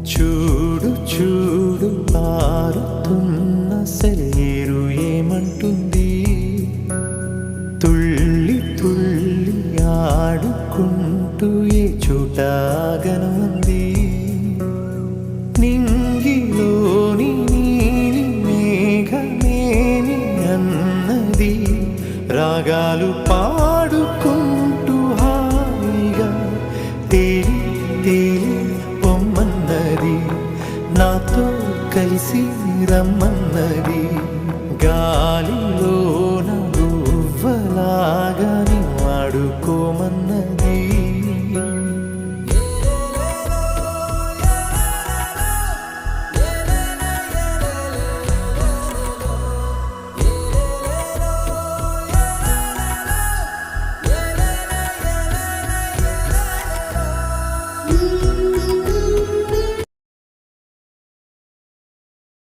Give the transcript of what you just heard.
చూడు చూడు పారుతున్న సెలయేరు ఏమంటుంది, తుళ్ళి తుళ్ళి ఆడుకుంటూ ఏ చోటాగనుంది. నింగిలోని నీలి మేఘమేమి అన్నది, రాగాలు పాడుకుంటూ హాయిగా తేలి తేలి పొమ్మన్నది, నాతో కలిసి రమ్మన్నది. గాలిలో